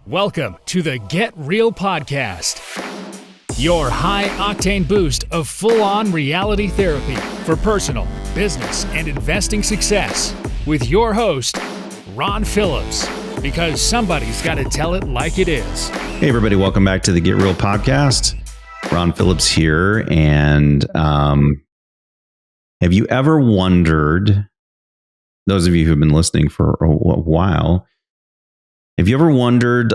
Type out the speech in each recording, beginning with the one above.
Welcome to the Get Real Podcast, your high-octane boost of full-on reality therapy for personal, business, and investing success with your host, Ron Phillips, because somebody's got to tell it like it is. Hey, everybody. Welcome back to the Get Real Podcast. Ron Phillips here. And have you ever wondered, those of you who've been listening for a while, have you ever wondered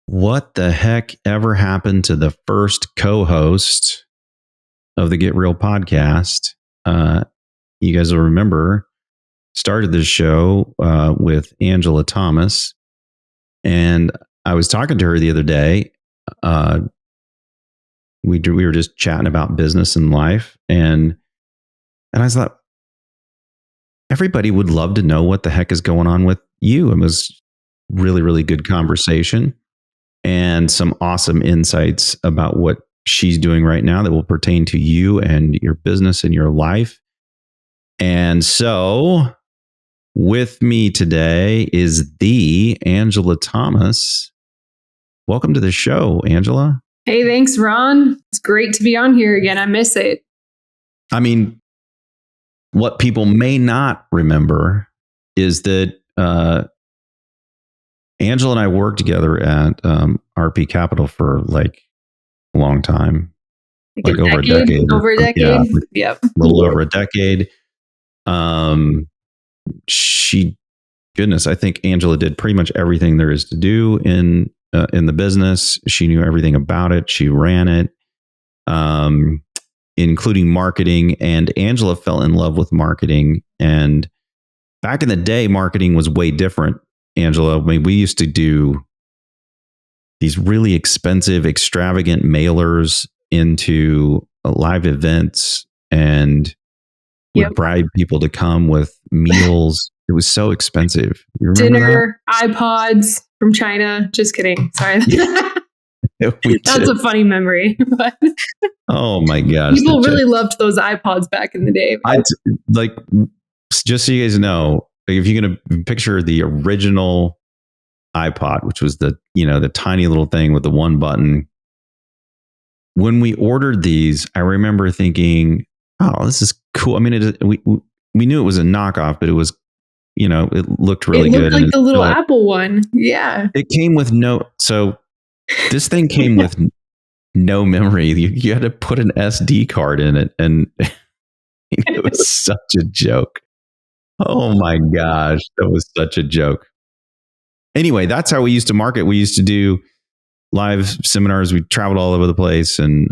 what the heck ever happened to the first co-host of the Get Real Podcast? You guys will remember, started this show with Angela Thomas, and I was talking to her the other day. We were just chatting about business and life, and I thought everybody would love to know what the heck is going on with you. It was really, really good conversation and some awesome insights about what she's doing right now that will pertain to you and your business and your life. And so with me today is the Angela Thomas. Welcome to the show, Angela. Hey, thanks, Ron. It's great to be on here again. I miss it. I mean, what people may not remember is that Angela and I worked together at RP Capital for like a long time, like over a decade. Over a decade? Yep. A little over a decade. I think Angela did pretty much everything there is to do in the business. She knew everything about it. She ran it, including marketing. And Angela fell in love with marketing. And back in the day, marketing was way different. Angela, I mean, we used to do these really expensive, extravagant mailers into live events and would bribe people to come with meals. It was so expensive. You remember dinner, that? iPods from China. Just kidding. Sorry. That's a funny memory. But oh my gosh. People really loved those iPods back in the day. Just so you guys know, if you're going to picture the original iPod, which was the tiny little thing with the one button. When we ordered these, I remember thinking, "Oh, this is cool." I mean, we knew it was a knockoff, but it was, it looked really good. It looked like the little Apple one. Yeah. It came with this thing came with no memory. You had to put an SD card in it, and it was such a joke. Oh my gosh, that was such a joke. Anyway, that's how we used to market. We used to do live seminars. We traveled all over the place, and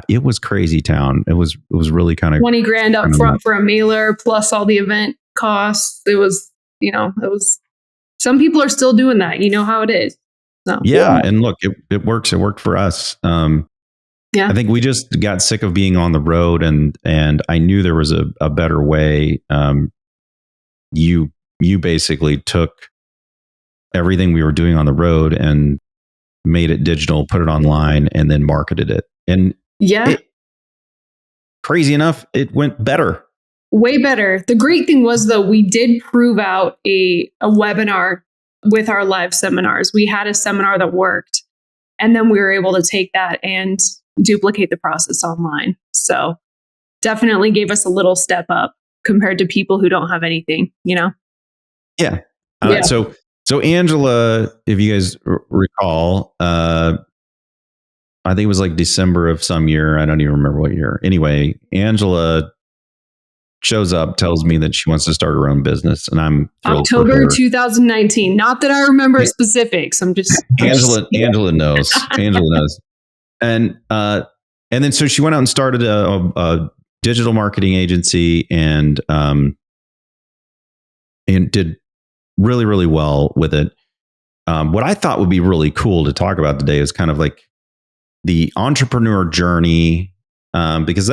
it was crazy town. It was really kind of $20,000 up front for a mailer plus all the event costs. It was, some people are still doing that. You know how it is. So, yeah, and look, it works. It worked for us. I think we just got sick of being on the road, and I knew there was a better way. You basically took everything we were doing on the road and made it digital, put it online, and then marketed it. And crazy enough, it went better. Way better. The great thing was, though, we did prove out a webinar with our live seminars. We had a seminar that worked, and then we were able to take that and duplicate the process online. So definitely gave us a little step up compared to people who don't have anything, Yeah. So Angela, if you guys recall, I think it was like December of some year. I don't even remember what year. Anyway, Angela shows up, tells me that she wants to start her own business, and I'm October 2019. Not that I remember specifics. I'm just Angela knows. Angela knows. And then so she went out and started a digital marketing agency, and did really, really well with it. What I thought would be really cool to talk about today is kind of like the entrepreneur journey, because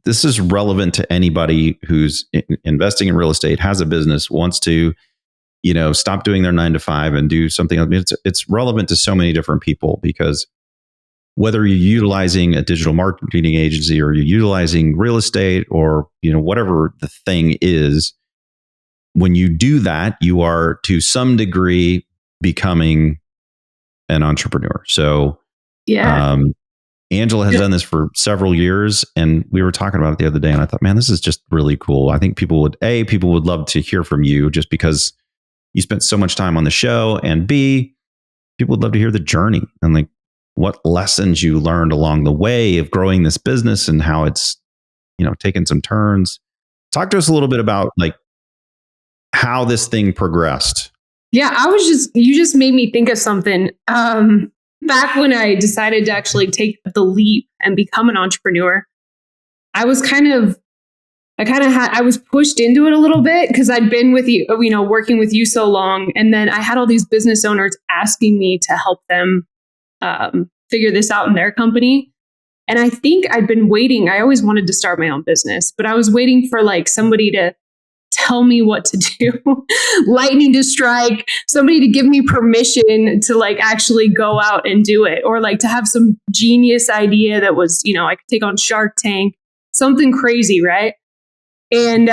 this is relevant to anybody who's investing in real estate, has a business, wants to, stop doing their 9-to-5 and do something. I mean, it's relevant to so many different people, because whether you're utilizing a digital marketing agency or you're utilizing real estate or, whatever the thing is, when you do that, you are to some degree becoming an entrepreneur. So, Yeah. Angela has done this for several years, and we were talking about it the other day, and I thought, man, this is just really cool. I think people would love to hear from you just because you spent so much time on the show, and B, people would love to hear the journey and like what lessons you learned along the way of growing this business and how it's, taken some turns. Talk to us a little bit about like how this thing progressed. Yeah, you just made me think of something. Back when I decided to actually take the leap and become an entrepreneur, I was I was pushed into it a little bit because I'd been with you, working with you so long. And then I had all these business owners asking me to help them figure this out in their company. And I think I'd been waiting. I always wanted to start my own business, but I was waiting for like somebody to tell me what to do, lightning to strike, somebody to give me permission to like actually go out and do it, or like to have some genius idea that was, I could take on Shark Tank, something crazy, right? And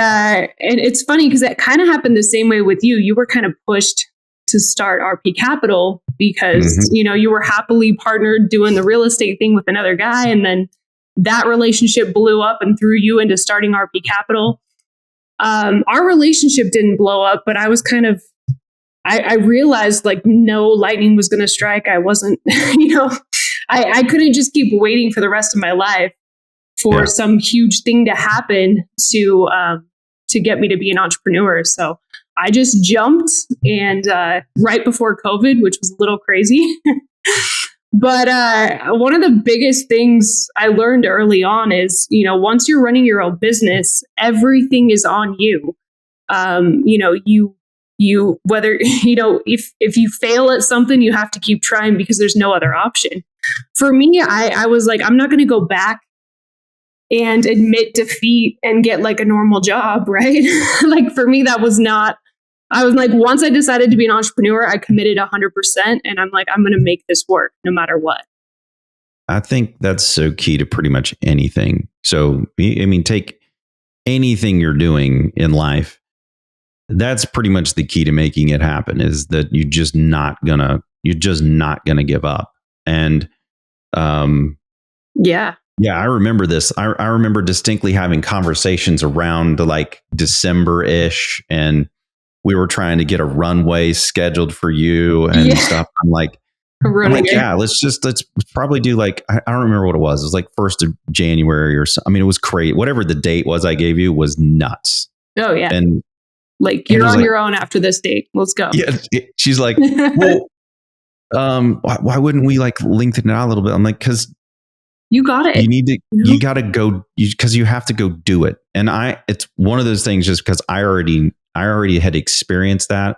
it's funny because that kind of happened the same way with you. You were kind of pushed to start RP Capital because, you were happily partnered doing the real estate thing with another guy. And then that relationship blew up and threw you into starting RP Capital. Our relationship didn't blow up, but I was I realized like no lightning was going to strike. I wasn't, I couldn't just keep waiting for the rest of my life for some huge thing to happen to get me to be an entrepreneur. So I just jumped and right before COVID, which was a little crazy. But one of the biggest things I learned early on is, once you're running your own business, everything is on you. You whether, if you fail at something, you have to keep trying because there's no other option. For me, I was like, I'm not going to go back and admit defeat and get like a normal job, right? Like for me, that was not. I was like, once I decided to be an entrepreneur, I committed 100%. And I'm like, I'm going to make this work no matter what. I think that's so key to pretty much anything. So, I mean, take anything you're doing in life. That's pretty much the key to making it happen is that you're just not gonna give up. And, yeah, I remember this. I remember distinctly having conversations around like December-ish, and we were trying to get a runway scheduled for you and stuff. I'm like, let's probably do like, I don't remember what it was. It was like 1st of January or something. I mean, it was crazy. Whatever the date was I gave you was nuts. Oh yeah. And like, you're on your own after this date. Let's go. Yeah. She's like, well, why wouldn't we like lengthen it out a little bit? I'm like, cause you got it. You need to, you got to go because you have to go do it. And it's one of those things just because I already had experienced that.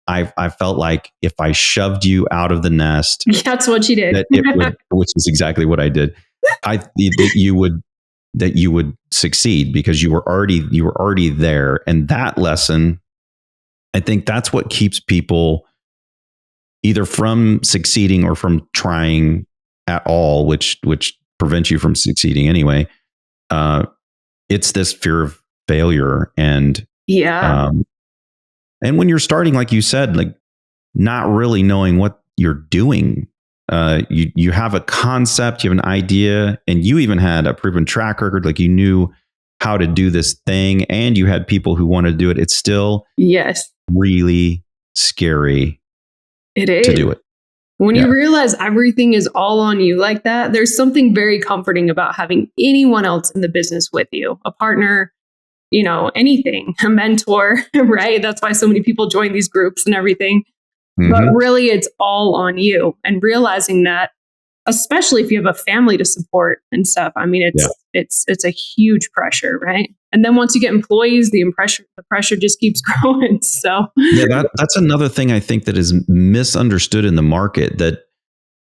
I felt like if I shoved you out of the nest, that's what you did, which is exactly what I did. That you would succeed because you were already there. And that lesson, I think that's what keeps people either from succeeding or from trying at all, which prevents you from succeeding anyway. It's this fear of failure and and when you're starting, like you said, like not really knowing what you're doing, you have a concept, you have an idea, and you even had a proven track record. Like you knew how to do this thing, and you had people who wanted to do it. It's still really scary. It is to do it. When you realize everything is all on you like that, there's something very comforting about having anyone else in the business with you, a partner, anything, a mentor, right? That's why so many people join these groups and everything. Mm-hmm. But really, it's all on you. And realizing that, especially if you have a family to support and stuff, I mean, it's a huge pressure, right? And then once you get employees, the pressure just keeps growing. So that's another thing I think that is misunderstood in the market. That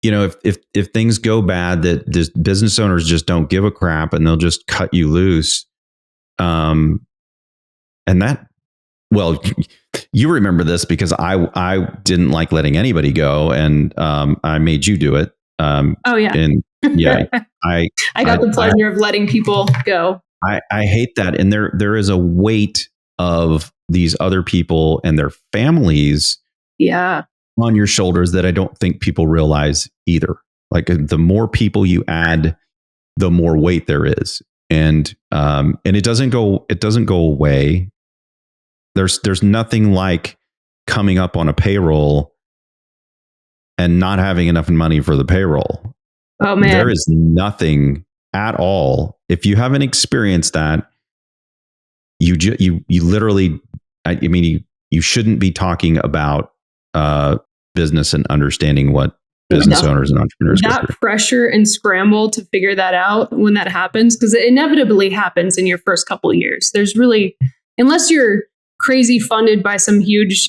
if things go bad, that this business owners just don't give a crap and they'll just cut you loose. And that, well, you remember this because I didn't like letting anybody go, and I made you do it. And I got the pleasure of letting people go. I hate that. And there is a weight of these other people and their families on your shoulders that I don't think people realize either. Like the more people you add, the more weight there is. And it doesn't go away. There's nothing like coming up on a payroll and not having enough money for the payroll. Oh man. There is nothing at all. If you haven't experienced that, you literally, you shouldn't be talking about business and understanding what business owners and entrepreneurs that pressure and scramble to figure that out when that happens, because it inevitably happens in your first couple of years. There's really, unless you're crazy funded by some huge,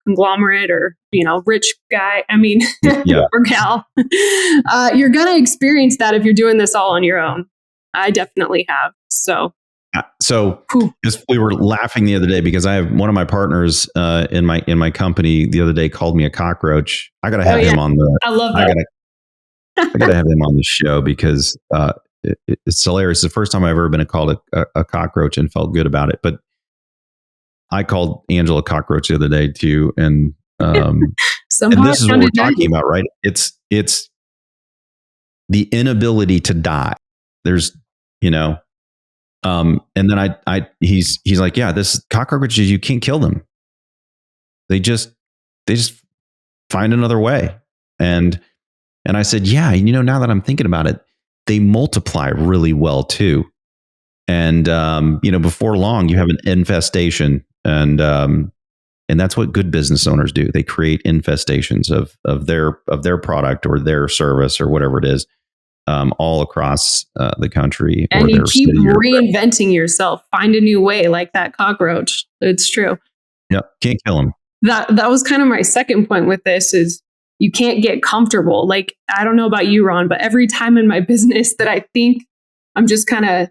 conglomerate or, rich guy, or gal, you're going to experience that if you're doing this all on your own. I definitely have. So just, we were laughing the other day because I have one of my partners in my company the other day called me a cockroach. I got to have him on the. I love that. I got to have him on the show because it's hilarious. It's the first time I've ever been called a cockroach and felt good about it. But I called Angela a cockroach the other day too, and and this is what we're talking about, right? It's the inability to die. There's, and then he's like, yeah, this cockroaches, you can't kill them. They just find another way. And I said, yeah, now that I'm thinking about it, they multiply really well too. And, before long you have an infestation, and that's what good business owners do. They create infestations of their product or their service or whatever it is. All across the country. And you keep reinventing yourself. Find a new way, like that cockroach. It's true. Yeah, can't kill them. That was kind of my second point with this is you can't get comfortable. Like, I don't know about you, Ron, but every time in my business that I think I'm just kind of,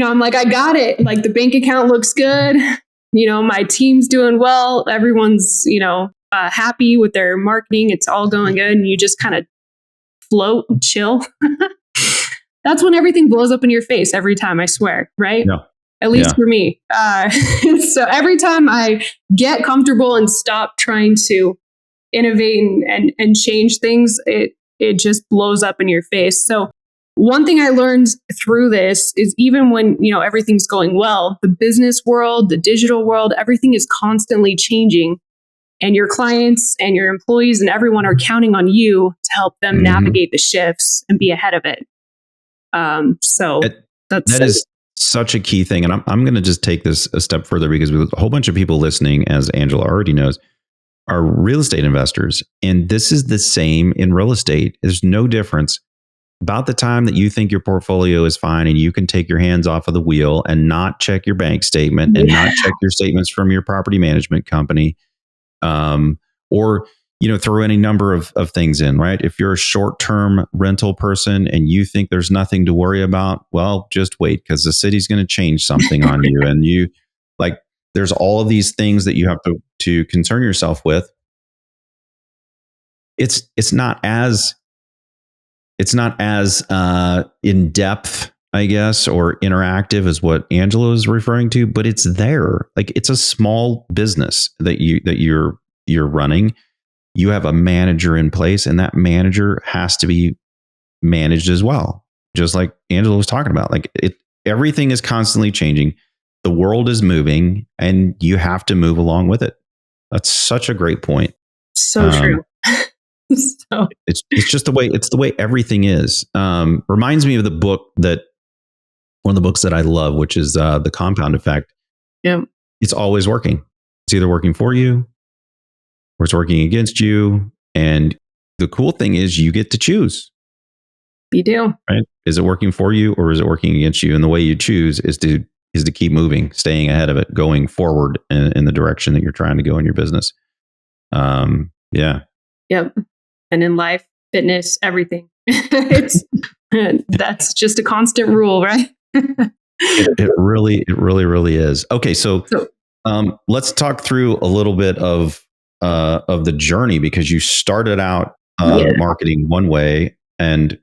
I'm like, I got it. Like the bank account looks good. My team's doing well. Everyone's, happy with their marketing. It's all going good. And you just kind of float and chill. That's when everything blows up in your face every time, I swear, right? No. At least for me. So every time I get comfortable and stop trying to innovate and change things, it just blows up in your face. So one thing I learned through this is even when, everything's going well, the business world, the digital world, everything is constantly changing. And your clients and your employees and everyone are counting on you to help them navigate the shifts and be ahead of it. That is such a key thing. And I'm going to just take this a step further because a whole bunch of people listening, as Angela already knows, are real estate investors. And this is the same in real estate. There's no difference. About the time that you think your portfolio is fine and you can take your hands off of the wheel and not check your bank statement and not check your statements from your property management company, or throw any number of things in, right? If you're a short-term rental person and you think there's nothing to worry about, well, just wait, because the city's going to change something on you. And there's all of these things that you have to concern yourself with. It's not as in depth, I guess, or interactive as what Angela is referring to, but it's there. Like, it's a small business that you're running. You have a manager in place, and that manager has to be managed as well. Just like Angela was talking about, everything is constantly changing. The world is moving, and you have to move along with it. That's such a great point. So true. So it's just the way everything is. Reminds me of one of the books that I love, which is The Compound Effect. Yeah. It's always working. It's either working for you or it's working against you. And the cool thing is you get to choose. You do. Right? Is it working for you or is it working against you? And the way you choose is to keep moving, staying ahead of it, going forward in the direction that you're trying to go in your business. Yeah. Yep. And in life, fitness, everything. That's just a constant rule, right? It really is. Okay, so let's talk through a little bit of the journey, because you started out marketing one way, and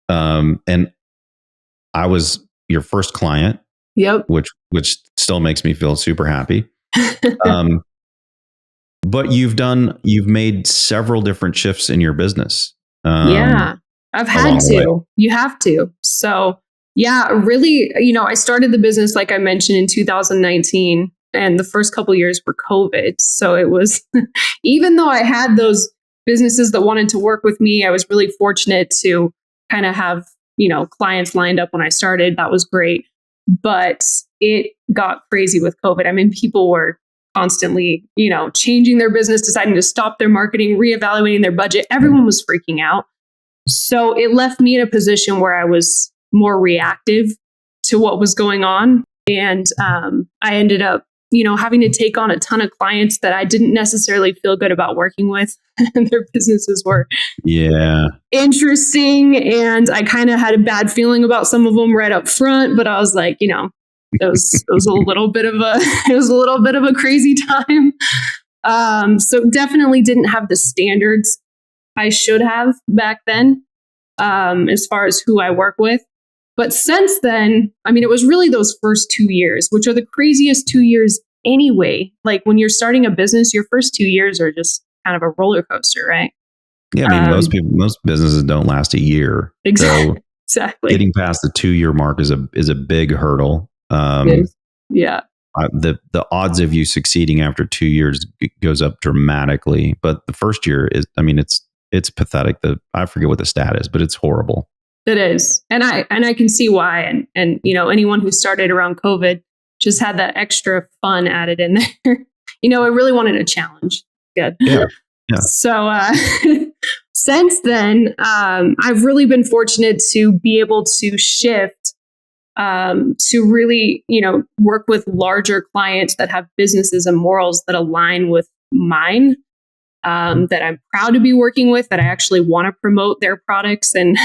I was your first client. Yep. Which still makes me feel super happy. But you've made several different shifts in your business. Yeah, I've had to. You have to. So yeah, really, I started the business, like I mentioned, in 2019, and the first couple of years were COVID. So it was, even though I had those businesses that wanted to work with me, I was really fortunate to kind of have, clients lined up when I started. That was great. But it got crazy with COVID. I mean, people were constantly, changing their business, deciding to stop their marketing, reevaluating their budget. Everyone was freaking out. So it left me in a position where I was more reactive to what was going on. And I ended up, having to take on a ton of clients that I didn't necessarily feel good about working with. And their businesses were interesting. And I kind of had a bad feeling about some of them right up front. But I was like, it was a little bit of a crazy time. So definitely didn't have the standards I should have back then, as far as who I work with. But since then, I mean, it was really those first 2 years, which are the craziest 2 years anyway. Like when you're starting a business, your first 2 years are just kind of a roller coaster, right? Yeah, I mean, most businesses don't last a year. Exactly. So exactly. getting past the 2-year mark is a big hurdle. Yeah. The odds of you succeeding after 2 years goes up dramatically, but the first year is, I mean, it's pathetic. I forget what the stat is, but it's horrible. It is. And I can see why. And anyone who started around COVID just had that extra fun added in there. It really wanted a challenge. Good. Yeah. So since then, I've really been fortunate to be able to shift to really, work with larger clients that have businesses and morals that align with mine. That I'm proud to be working with, that I actually want to promote their products and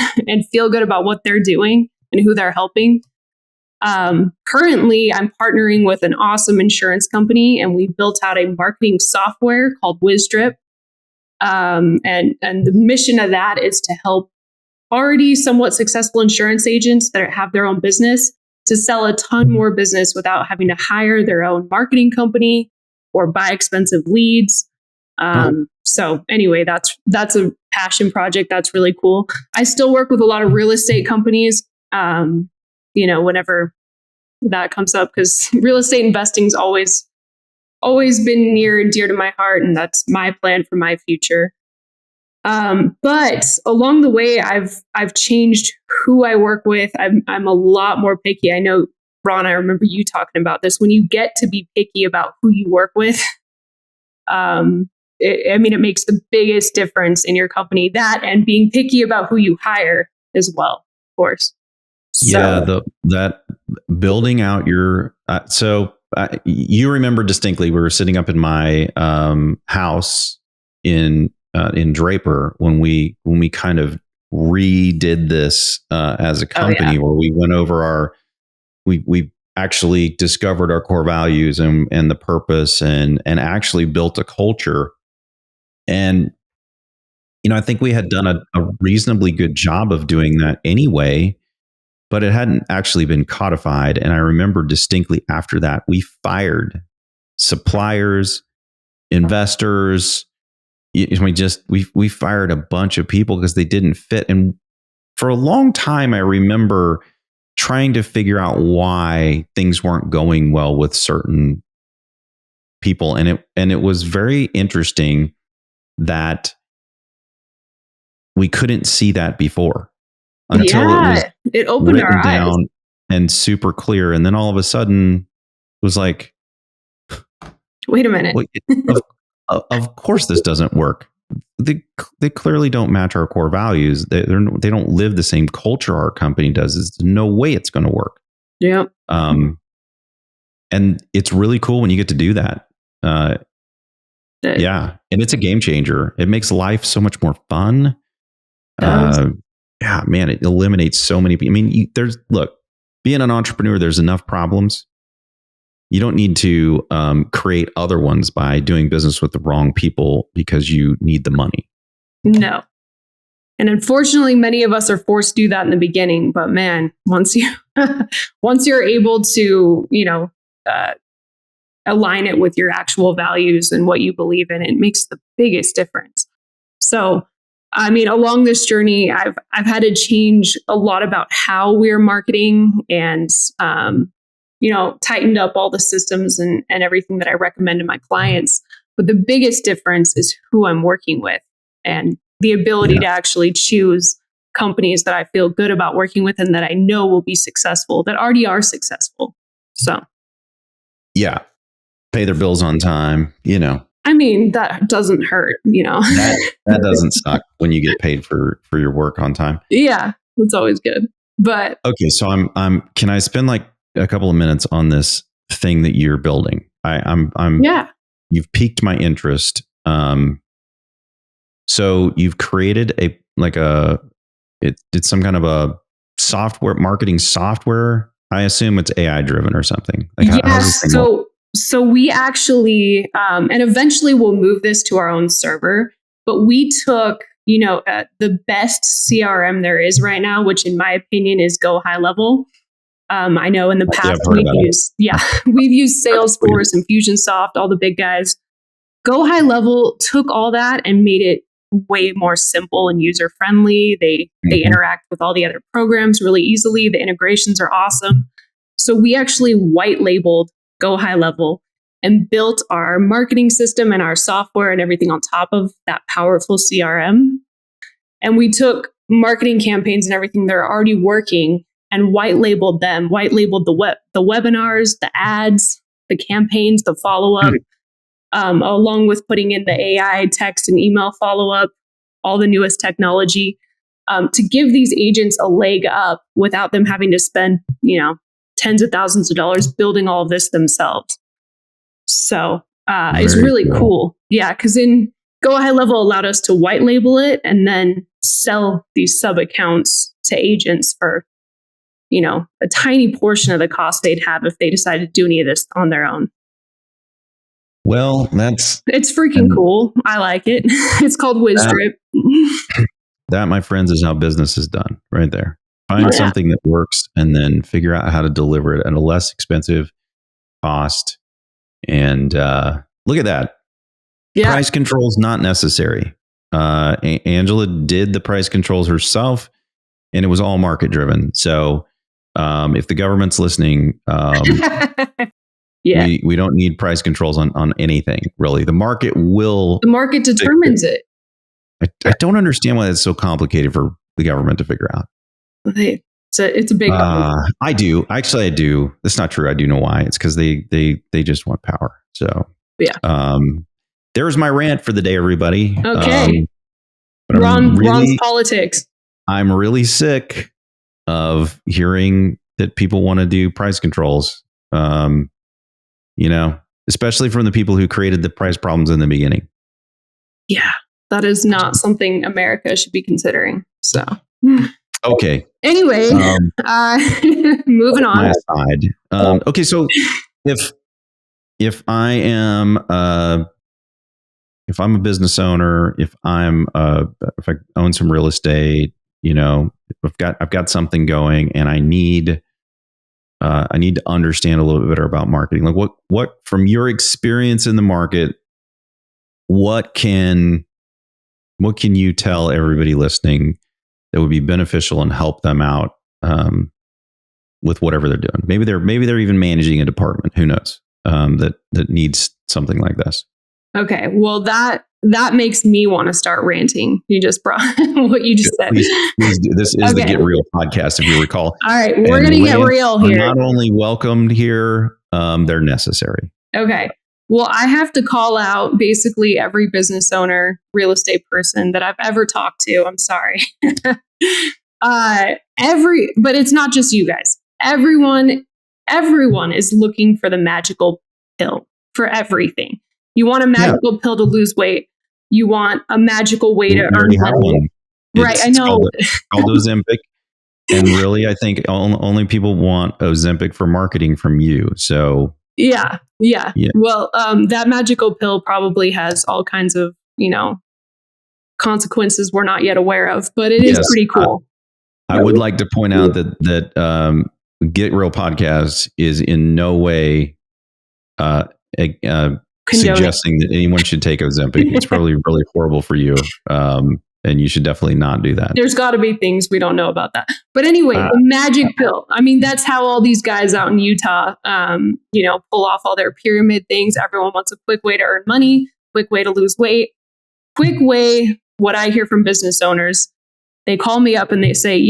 feel good about what they're doing and who they're helping. Currently, I'm partnering with an awesome insurance company, and we built out a marketing software called WizDrip. And the mission of that is to help already somewhat successful insurance agents that have their own business to sell a ton more business without having to hire their own marketing company or buy expensive leads. So anyway, that's a passion project. That's really cool. I still work with a lot of real estate companies, whenever that comes up, because real estate investing's always been near and dear to my heart. And that's my plan for my future. But along the way, I've changed who I work with. I'm a lot more picky. I know, Ron, I remember you talking about this. When you get to be picky about who you work with, it makes the biggest difference in your company. That and being picky about who you hire as well, of course. So, that building out your you remember distinctly. We were sitting up in my house in Draper when we kind of redid this as a company, where we went over we actually discovered our core values and the purpose and actually built a culture. And, I think we had done a reasonably good job of doing that anyway, but it hadn't actually been codified. And I remember distinctly after that, we fired suppliers, investors. We fired a bunch of people because they didn't fit. And for a long time, I remember trying to figure out why things weren't going well with certain people. And it was very interesting that we couldn't see that before until it opened our eyes down and super clear. And then all of a sudden it was like, wait a minute. Of course this doesn't work. They clearly don't match our core values. They don't live the same culture our company does. There's no way it's going to work. Yeah. And it's really cool when you get to do that. Yeah. And it's a game changer. It makes life so much more fun. Yeah, man, it eliminates so many people. I mean, being an entrepreneur, there's enough problems. You don't need to create other ones by doing business with the wrong people because you need the money. No. And unfortunately, many of us are forced to do that in the beginning. But man, once you're able to, align it with your actual values and what you believe in. It makes the biggest difference. So, I mean, along this journey, I've had to change a lot about how we're marketing and, tightened up all the systems and everything that I recommend to my clients. But the biggest difference is who I'm working with and the ability to actually choose companies that I feel good about working with and that I know will be successful, that already are successful. So, yeah, pay their bills on time, I mean, that doesn't hurt, that doesn't suck when you get paid for your work on time. Yeah, that's always good. But okay, so can I spend like a couple of minutes on this thing that you're building? You've piqued my interest. So you've created it's some kind of a marketing software. I assume it's AI driven or something. So we actually, and eventually we'll move this to our own server, but we took, the best CRM there is right now, which in my opinion is Go High Level. I know in the past we've used Salesforce, Infusionsoft, all the big guys. Go High Level took all that and made it way more simple and user friendly. They interact with all the other programs really easily. The integrations are awesome. So we actually white labeled Go High Level and built our marketing system and our software and everything on top of that powerful CRM. And we took marketing campaigns and everything that are already working and white labeled them, white labeled the webinars, the ads, the campaigns, the follow-up, along with putting in the AI text and email follow-up, all the newest technology, to give these agents a leg up without them having to spend, tens of thousands of dollars building all of this themselves. So it's really cool. Yeah, because in Go High Level allowed us to white label it and then sell these sub accounts to agents for, a tiny portion of the cost they'd have if they decided to do any of this on their own. Well, it's freaking cool. I like it. It's called WizDrip. That, my friends, is how business is done right there. Find something that works and then figure out how to deliver it at a less expensive cost. And look at that. Yeah. Price controls not necessary. Angela did the price controls herself and it was all market driven. So if the government's listening, we don't need price controls on anything, really. The market determines it. I don't understand why it's so complicated for the government to figure out. It's a big problem. I do. Actually, I do. That's not true. I do know why. It's because they just want power. So there's my rant for the day, everybody. Okay. Ron's politics. I'm really sick of hearing that people want to do price controls. Especially from the people who created the price problems in the beginning. Yeah, that is not something America should be considering. So, okay. Anyway, moving on. My aside. Okay, so if I'm a business owner, if I own some real estate, I've got something going, and I need to understand a little bit better about marketing. Like what from your experience in the market, what can you tell everybody listening that would be beneficial and help them out with whatever they're doing? Maybe they're even managing a department. Who knows? That needs something like this. Okay. Well, that makes me want to start ranting. You just brought what you just said. Please do. This is the Get Real podcast, if you recall. All right. We're going to get real here. Not only welcomed here, they're necessary. Okay. Well, I have to call out basically every business owner, real estate person that I've ever talked to. I'm sorry. But it's not just you guys. Everyone is looking for the magical pill for everything. You want a magical pill to lose weight. You want a magical way to earn money. Right, I know. It's called Ozempic. And really, I think only people want Ozempic for marketing from you. So yeah. Well, that magical pill probably has all kinds of, consequences we're not yet aware of, but it is pretty cool. I would like to point out that Get Real Podcast is in no way suggesting that anyone should take Ozempic. It's probably really horrible for you. And you should definitely not do that. There's got to be things we don't know about that. But anyway, the magic pill. I mean, that's how all these guys out in Utah, pull off all their pyramid things. Everyone wants a quick way to earn money, quick way to lose weight, quick way. What I hear from business owners, they call me up and they say,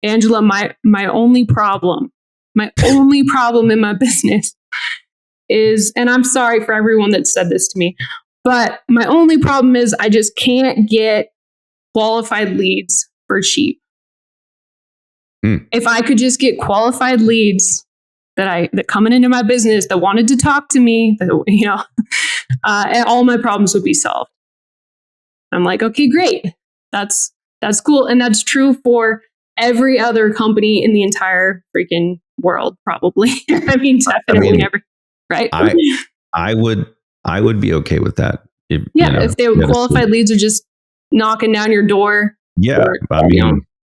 Angela, my only problem in my business is, and I'm sorry for everyone that said this to me, but my only problem is I just can't get qualified leads for cheap. If I could just get qualified leads that coming into my business that wanted to talk to me, and all my problems would be solved. I'm like, okay, great. That's cool. And that's true for every other company in the entire freaking world, probably. Definitely every, right? I would be okay with that. If they were qualified leads are just knocking down your door. Yeah.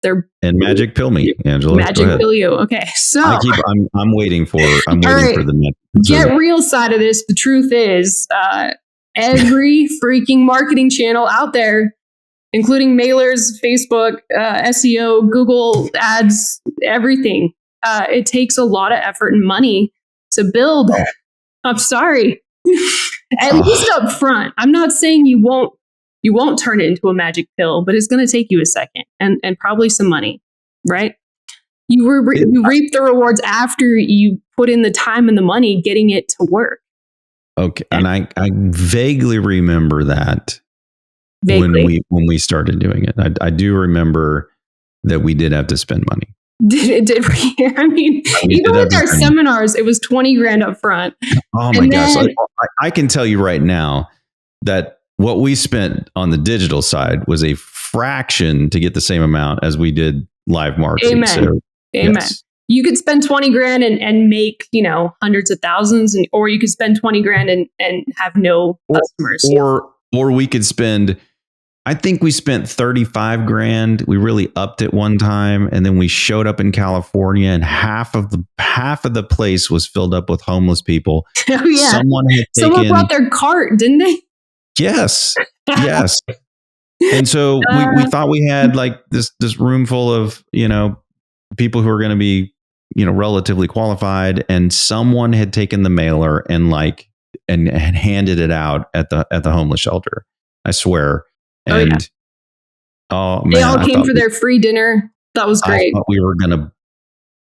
They're magic pill me, Angela. Magic pill you. Okay. So I'm waiting for for the next. Get real side of this. The truth is, every freaking marketing channel out there, including mailers, Facebook, SEO, Google ads, everything. It takes a lot of effort and money to build. I'm sorry. At least up front. I'm not saying you won't turn it into a magic pill, but it's going to take you a second and probably some money, right? You reap the rewards after you put in the time and the money getting it to work. Okay, and I vaguely remember that when we started doing it. I do remember that we did have to spend money. Did we? I mean, even with our seminars, it was $20,000 up front. Oh my gosh! I can tell you right now that what we spent on the digital side was a fraction to get the same amount as we did live marketing. Amen. So, Amen. Yes. You could spend $20,000 and make, hundreds of thousands, or you could spend $20,000 and have no customers. Or we could spend, I think we spent $35,000. We really upped it one time. And then we showed up in California and half of the place was filled up with homeless people. Oh yeah. Someone brought their cart, didn't they? Yes. Yes. And so we thought we had like this room full of, people who are going to be, relatively qualified, and someone had taken the mailer and handed it out at the homeless shelter. I swear. And they all came for their free dinner. That was great. I thought we were going to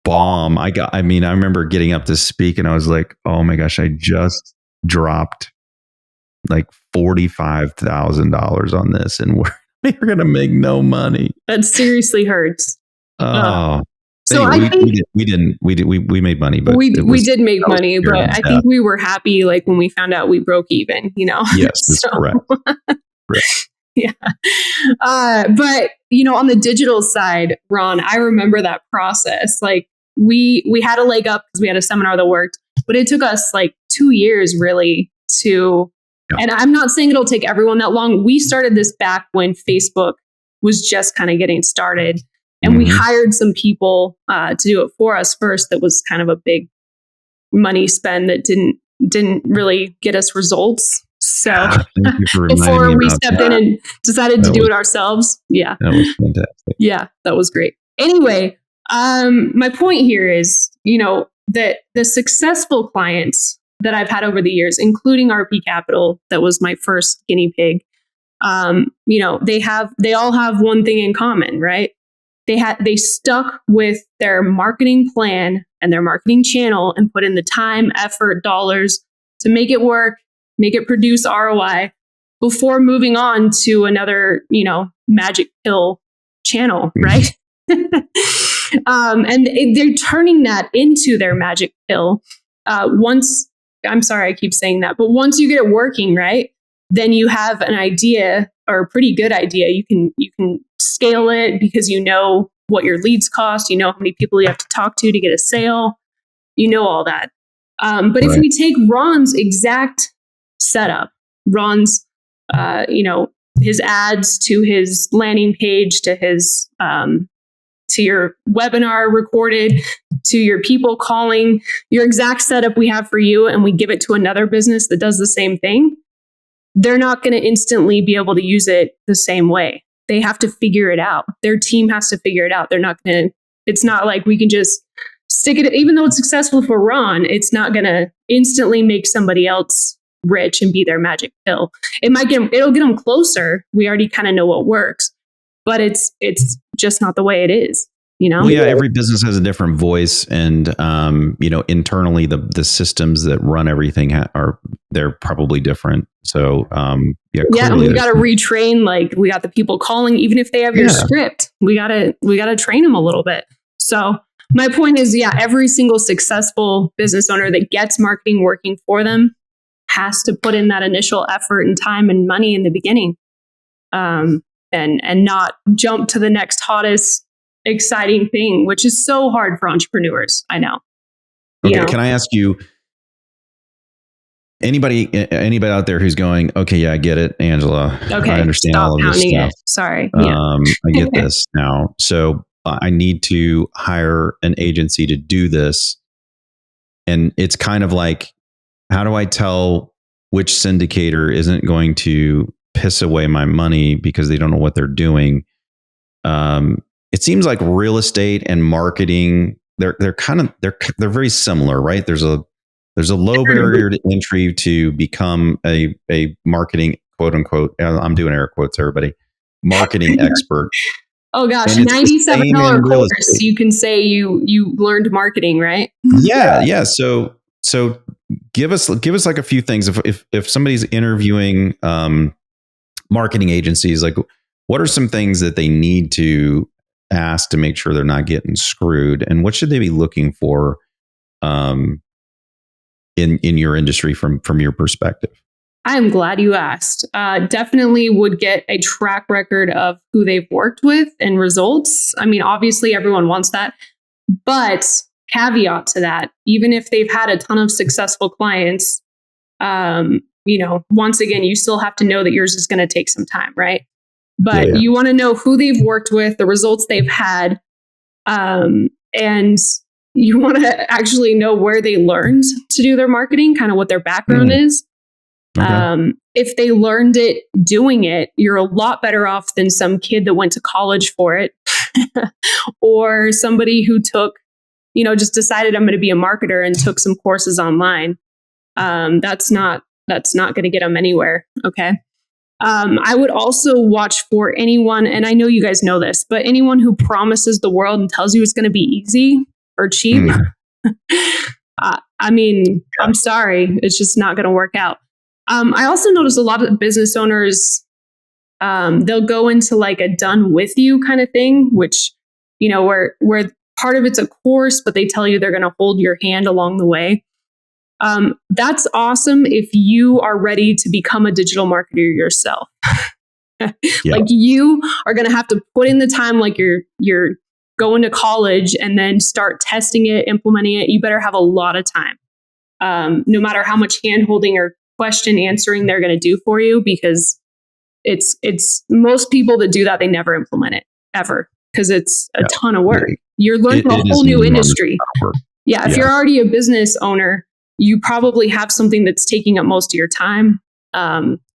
bomb. I remember getting up to speak and I was like, oh my gosh, I just dropped like $45,000 on this and we're going to make no money. That seriously hurts. So anyway, I think we made money, but we did make money, but I think we were happy like when we found out we broke even, Yes, that's correct. Correct. Yeah. But on the digital side, Ron, I remember that process. Like we had a leg up because we had a seminar that worked, but it took us like 2 years really to, and I'm not saying it'll take everyone that long. We started this back when Facebook was just kind of getting started. And we hired some people to do it for us first. That was kind of a big money spend that didn't really get us results. So before we stepped in and decided to do it ourselves. Yeah. That was fantastic. Yeah, that was great. Anyway, my point here is, that the successful clients that I've had over the years, including RP Capital, that was my first guinea pig, they all have one thing in common, right? They stuck with their marketing plan and their marketing channel and put in the time, effort, dollars to make it work, make it produce ROI before moving on to another, magic pill channel, right? And they're turning that into their magic pill. I'm sorry, I keep saying that, but once you get it working, right, then you have an idea or a pretty good idea. You can scale it because you know what your leads cost, how many people you have to talk to get a sale, all that. But if we take Ron's exact setup, Ron's, his ads to his landing page to his to your webinar recorded, to your people calling, your exact setup we have for you, and we give it to another business that does the same thing, they're not going to instantly be able to use it the same way. They have to figure it out. Their team has to figure it out. They're not going to, it's not like we can just stick it, even though it's successful for Ron, it's not going to instantly make somebody else rich and be their magic pill. It'll get them closer. We already kind of know what works, but it's just not the way it is, you know? Well, yeah, every business has a different voice, and internally the systems that run everything they're probably different. So and we got to retrain. Like, we got the people calling, even if they have your script, we gotta train them a little bit. So my point is, every single successful business owner that gets marketing working for them has to put in that initial effort and time and money in the beginning, and not jump to the next hottest, exciting thing, which is so hard for entrepreneurs. I know. Okay, can I ask you, anybody out there who's going, okay, yeah, I get it, Angela. Okay, I understand all of this stuff. Sorry. I get this now. So I need to hire an agency to do this. And it's kind of like, how do I tell which syndicator isn't going to piss away my money because they don't know what they're doing? It seems like real estate and marketing, they're very similar, right? There's a low barrier to entry to become a marketing, quote unquote, I'm doing air quotes, everybody, marketing expert. Oh gosh, $97 course. You can say you learned marketing, right? Yeah. So give us like a few things. If somebody's interviewing marketing agencies, like, what are some things that they need to ask to make sure they're not getting screwed, and what should they be looking for in your industry from your perspective? I am glad you asked. Definitely would get a track record of who they've worked with and results. I mean, obviously everyone wants that, but caveat to that, even if they've had a ton of successful clients, once again, you still have to know that yours is going to take some time, right? But you want to know who they've worked with, the results they've had, and you want to actually know where they learned to do their marketing, kind of what their background is. Okay. If they learned it doing it, you're a lot better off than some kid that went to college for it or somebody who took, just decided I'm going to be a marketer and took some courses online. That's not going to get them anywhere. Okay. I would also watch for anyone, and I know you guys know this, but anyone who promises the world and tells you it's going to be easy or cheap. I'm sorry, it's just not going to work out. I also notice a lot of business owners, they'll go into like a done with you kind of thing, which, where part of it's a course, but they tell you they're going to hold your hand along the way. That's awesome if you are ready to become a digital marketer yourself. Like, you are going to have to put in the time, like you're going to college, and then start testing it, implementing it. You better have a lot of time, no matter how much hand holding or question answering they're going to do for you, because it's most people that do that, they never implement it ever, because it's a ton of work. You're learning a whole new industry. If you're already a business owner, you probably have something that's taking up most of your time.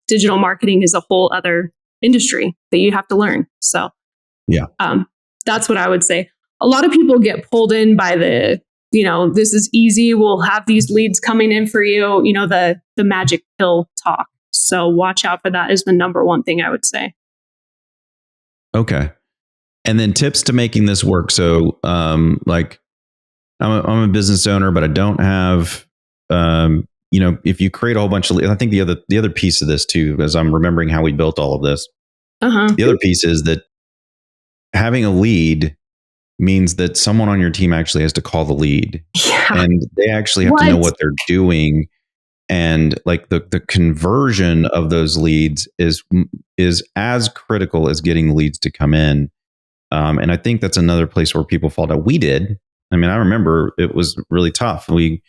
Digital marketing is a whole other industry that you have to learn. So that's what I would say. A lot of people get pulled in by the, this is easy, we'll have these leads coming in for you, the magic pill talk. So watch out for that is the number one thing I would say. Okay. And then tips to making this work. So like I'm a business owner, but I don't have, if you create a whole bunch of leads, I think the other piece of this too, as I'm remembering how we built all of this, the other piece is that having a lead means that someone on your team actually has to call the lead, and they actually have to know what they're doing. And like the conversion of those leads is as critical as getting leads to come in. And I think that's another place where people fall down. We did. I mean, I remember it was really tough. We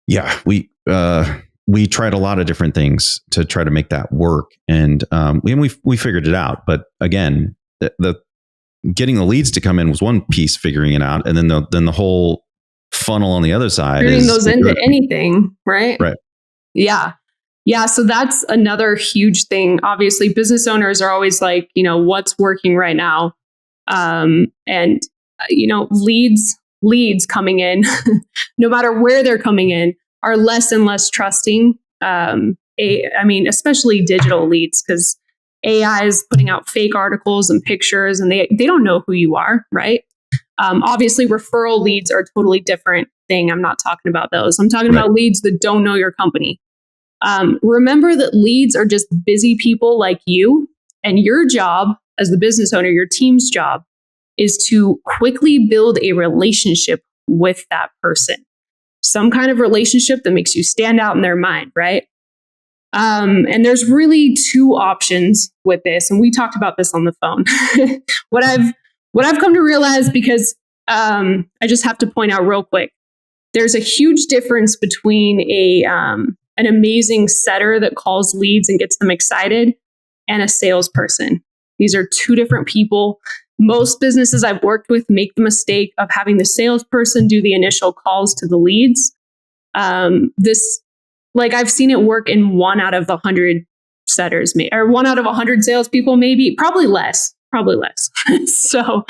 tried a lot of different things to try to make that work. And we figured it out. But again, the getting the leads to come in was one piece, figuring it out, and then the whole funnel on the other side turning those into anything, right? Right. Yeah. Yeah. So that's another huge thing. Obviously, business owners are always like, what's working right now? Leads coming in, no matter where they're coming in, are less and less trusting. Especially digital leads, because AI is putting out fake articles and pictures, and they don't know who you are, right? Obviously, referral leads are a totally different thing. I'm not talking about those. I'm talking about leads that don't know your company. Remember that leads are just busy people like you, and your job as the business owner, your team's job, is to quickly build a relationship with that person. Some kind of relationship that makes you stand out in their mind, right? And there's really two options with this, and we talked about this on the phone. What I've come to realize, because I just have to point out real quick, there's a huge difference between an amazing setter that calls leads and gets them excited and a salesperson. These are two different people. Most businesses I've worked with make the mistake of having the salesperson do the initial calls to the leads. I've seen it work in 1 out of 100 setters, or 1 out of 100 salespeople, maybe, probably less. So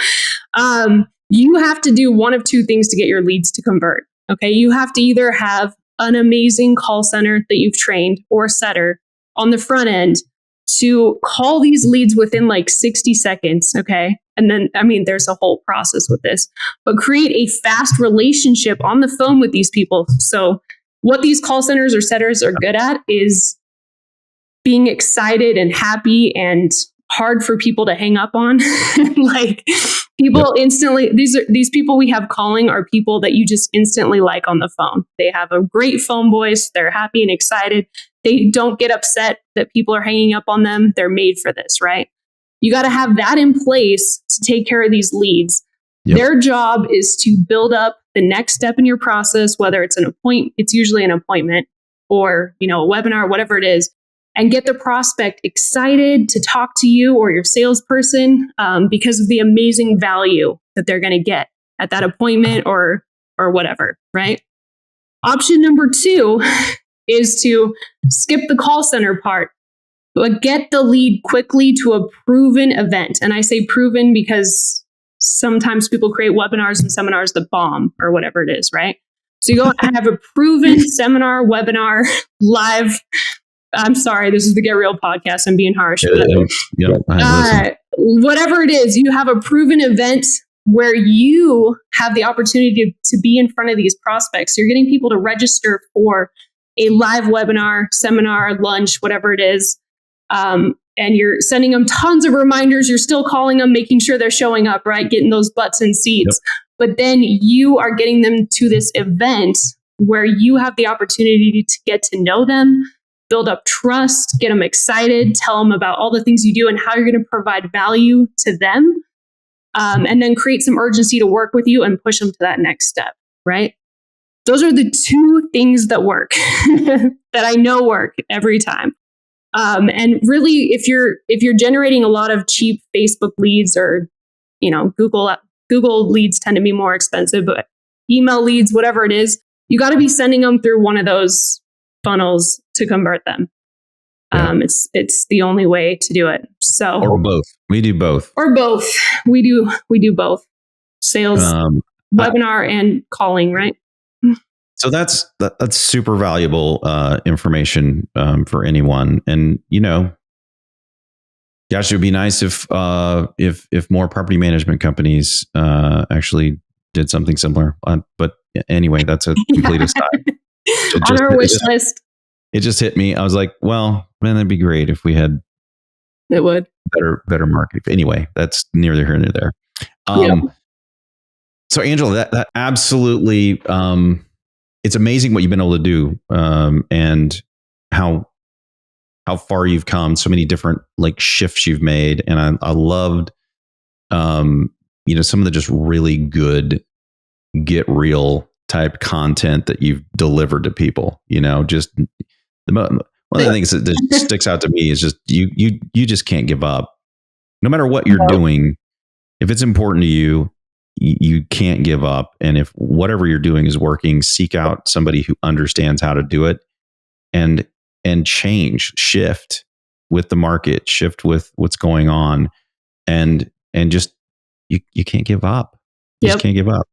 you have to do one of two things to get your leads to convert. Okay. You have to either have an amazing call center that you've trained, or a setter on the front end to call these leads within like 60 seconds. Okay. And then, there's a whole process with this, but create a fast relationship on the phone with these people. So what these call centers or setters are good at is being excited and happy and hard for people to hang up on. Like people instantly, these people we have calling are people that you just instantly like on the phone. They have a great phone voice. They're happy and excited. They don't get upset that people are hanging up on them. They're made for this, right? You got to have that in place to take care of these leads. Yep. Their job is to build up the next step in your process, whether it's it's usually an appointment, or, a webinar, whatever it is, and get the prospect excited to talk to you or your salesperson because of the amazing value that they're going to get at that appointment or whatever, right? Option number 2 is to skip the call center part, but get the lead quickly to a proven event. And I say proven because sometimes people create webinars and seminars that bomb or whatever it is, right? So you go and have a proven seminar, webinar, live. I'm sorry, this is the Get Real podcast. I'm being harsh. Whatever it is, you have a proven event where you have the opportunity to be in front of these prospects. You're getting people to register for a live webinar, seminar, lunch, whatever it is. And you're sending them tons of reminders. You're still calling them, making sure they're showing up, right? Getting those butts in seats. Yep. But then you are getting them to this event where you have the opportunity to get to know them, build up trust, get them excited, tell them about all the things you do and how you're going to provide value to them. And then create some urgency to work with you and push them to that next step, right? Those are the two things that work that I know work every time. And really, if you're generating a lot of cheap Facebook leads, or Google leads tend to be more expensive, but email leads, whatever it is, you got to be sending them through one of those funnels to convert them. Yeah. It's the only way to do it. So, or both. We do both. Or both. We do both. Sales, webinar, and calling, right? So that's super valuable information for anyone. And gosh, it would be nice if more property management companies actually did something similar. But anyway, that's a complete aside. On our wish list. It just hit me. I was like, well, man, that'd be great if we had. It would better marketing. Anyway, that's neither here nor there. So Angela, that absolutely. It's amazing what you've been able to do, and how far you've come. So many different shifts you've made, and I loved, some of the just really good get real type content that you've delivered to people. Just one of the things that just sticks out to me is just you just can't give up, no matter what you're doing. if it's important to you, you can't give up. And if whatever you're doing is working, seek out somebody who understands how to do it, and shift with the market, shift with what's going on, and just you can't give up. You just can't give up.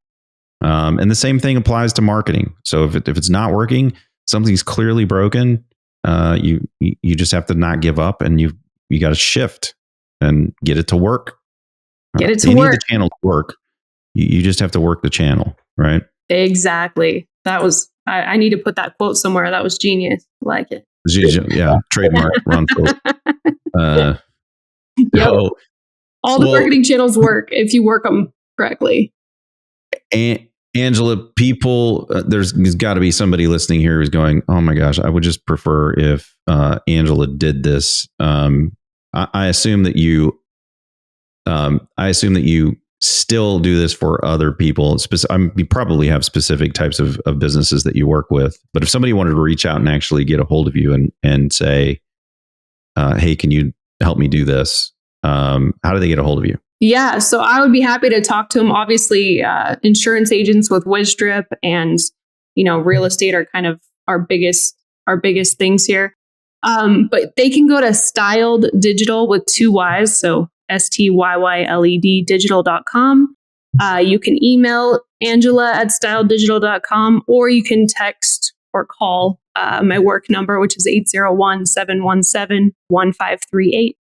And the same thing applies to marketing. So if it's not working, something's clearly broken. You just have to not give up, and you got to shift and get it to work. Get it to you work. Need the channel to work. You just have to work the channel, right? Exactly. That was, I need to put that quote somewhere. That was genius. I like it. Yeah, trademark. Ron Phillips. So, all the marketing channels work if you work them correctly. And Angela, people, there's got to be somebody listening here who's going, "Oh my gosh, I would just prefer if Angela did this." I assume that you still do this for other people. You probably have specific types of businesses that you work with. But if somebody wanted to reach out and actually get a hold of you and say, "Hey, can you help me do this?" How do they get a hold of you? Yeah, so I would be happy to talk to them. Obviously, insurance agents with WizDrip and real estate are kind of our biggest things here. But they can go to Styyled Digital with 2 Y's, so STYYLED digital.com. You can email Angela at styleddigital.com, or you can text or call my work number, which is 801-717-1538.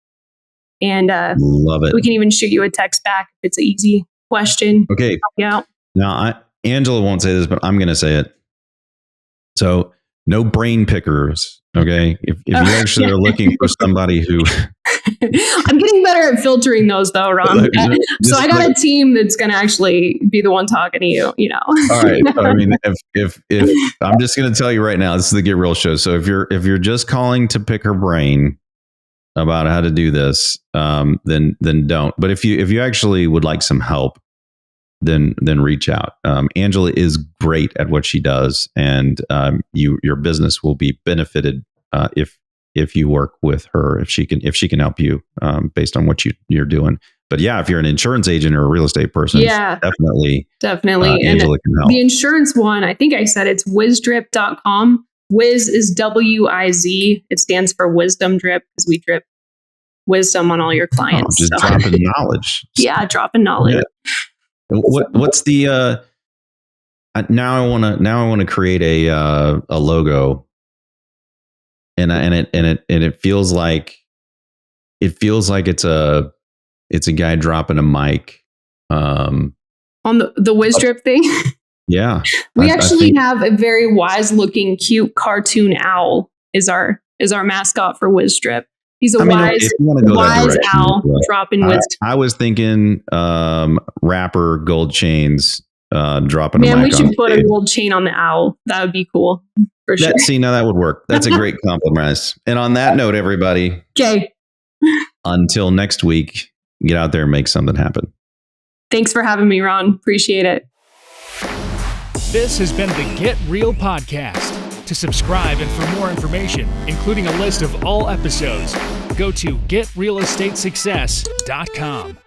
And love it. We can even shoot you a text back if it's an easy question. Okay. Yeah. Now, Angela won't say this, but I'm going to say it. So, no brain pickers. Okay. If you actually are looking for somebody who, I'm getting better at filtering those, though, Ron. So I got a team that's going to actually be the one talking to you. All right. I mean, if I'm just going to tell you right now, this is the Get Real show. So if you're just calling to pick her brain about how to do this, then don't. But if you actually would like some help, then reach out. Angela is great at what she does, and your business will be benefited if you work with her. If she can help you based on what you're doing. But yeah, if you're an insurance agent or a real estate person, definitely. Angela can help. The insurance one, I think I said it's wizdrip.com. Wiz is WIZ. It stands for wisdom drip, because we drip wisdom on all your clients. Just dropping knowledge. Yeah, dropping knowledge. Yeah. What's the now I want to create a logo, and it feels like it's a guy dropping a mic on the WizDrip thing. Yeah. We actually have a very wise looking, cute cartoon owl is our mascot for WizDrip. He's a wise owl dropping wisdom. I was thinking rapper Gold Chains dropping a mic on. We should put a gold chain on the owl. That would be cool. For sure. That would work. That's a great compromise. And on that note, everybody. Okay. Until next week, get out there and make something happen. Thanks for having me, Ron. Appreciate it. This has been the Get Real Podcast. To subscribe and for more information, including a list of all episodes, go to getrealestatesuccess.com.